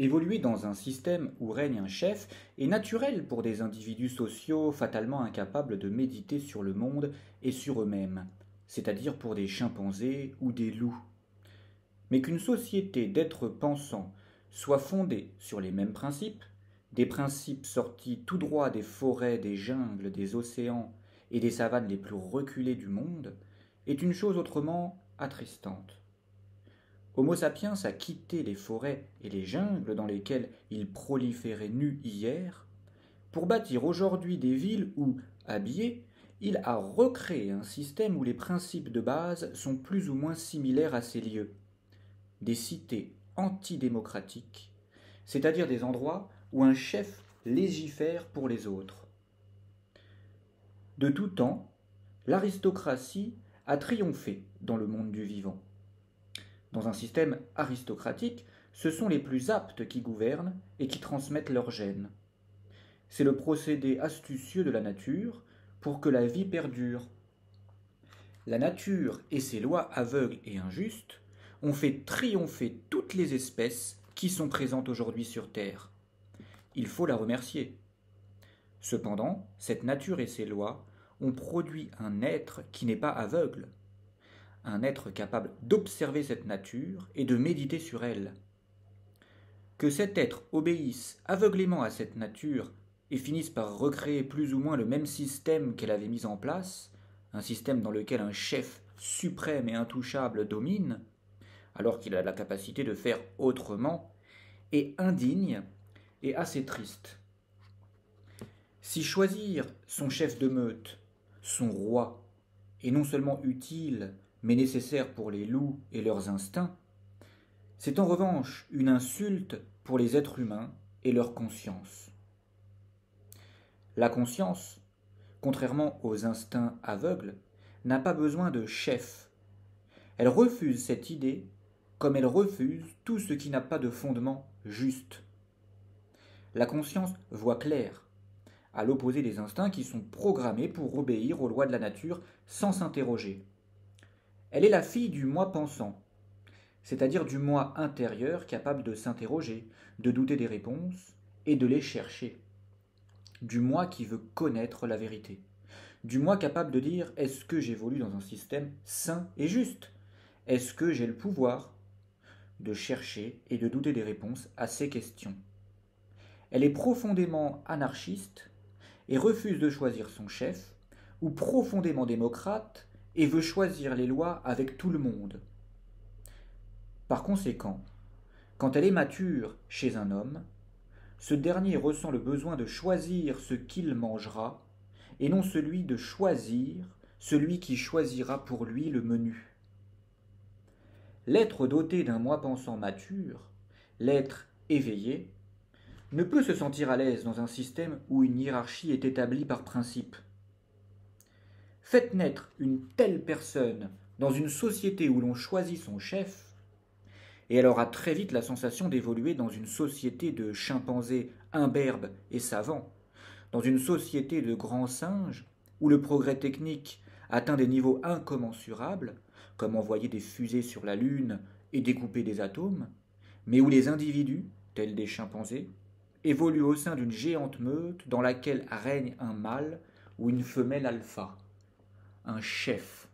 Évoluer dans un système où règne un chef est naturel pour des individus sociaux fatalement incapables de méditer sur le monde et sur eux-mêmes, c'est-à-dire pour des chimpanzés ou des loups. Mais qu'une société d'êtres pensants soit fondée sur les mêmes principes, des principes sortis tout droit des forêts, des jungles, des océans et des savanes les plus reculées du monde, est une chose autrement attristante. Homo sapiens a quitté les forêts et les jungles dans lesquels il proliférait nu hier, pour bâtir aujourd'hui des villes où, habillé, il a recréé un système où les principes de base sont plus ou moins similaires à ces lieux. Des cités antidémocratiques, c'est-à-dire des endroits où un chef légifère pour les autres. De tout temps, l'aristocratie a triomphé dans le monde du vivant. Dans un système aristocratique, ce sont les plus aptes qui gouvernent et qui transmettent leurs gènes. C'est le procédé astucieux de la nature pour que la vie perdure. La nature et ses lois aveugles et injustes ont fait triompher toutes les espèces qui sont présentes aujourd'hui sur Terre. Il faut la remercier. Cependant, cette nature et ses lois ont produit un être qui n'est pas aveugle, un être capable d'observer cette nature et de méditer sur elle. Que cet être obéisse aveuglément à cette nature et finisse par recréer plus ou moins le même système qu'elle avait mis en place, un système dans lequel un chef suprême et intouchable domine, alors qu'il a la capacité de faire autrement, est indigne et assez triste. Si choisir son chef de meute, son roi, est non seulement utile, mais nécessaire pour les loups et leurs instincts, c'est en revanche une insulte pour les êtres humains et leur conscience. La conscience, contrairement aux instincts aveugles, n'a pas besoin de chef. Elle refuse cette idée comme elle refuse tout ce qui n'a pas de fondement juste. La conscience voit clair, à l'opposé des instincts qui sont programmés pour obéir aux lois de la nature sans s'interroger. Elle est la fille du moi pensant, c'est-à-dire du moi intérieur capable de s'interroger, de douter des réponses et de les chercher. Du moi qui veut connaître la vérité. Du moi capable de dire est-ce que j'évolue dans un système sain et juste? Est-ce que j'ai le pouvoir de chercher et de douter des réponses à ces questions? Elle est profondément anarchiste et refuse de choisir son chef, ou profondément démocrate et veut choisir les lois avec tout le monde. Par conséquent, quand elle est mature chez un homme, ce dernier ressent le besoin de choisir ce qu'il mangera, et non celui de choisir celui qui choisira pour lui le menu. L'être doté d'un moi pensant mature, l'être éveillé, ne peut se sentir à l'aise dans un système où une hiérarchie est établie par principe. Faites naître une telle personne dans une société où l'on choisit son chef, et elle aura très vite la sensation d'évoluer dans une société de chimpanzés imberbes et savants, dans une société de grands singes, où le progrès technique atteint des niveaux incommensurables, comme envoyer des fusées sur la Lune et découper des atomes, mais où les individus, tels des chimpanzés, évoluent au sein d'une géante meute dans laquelle règne un mâle ou une femelle alpha, un chef.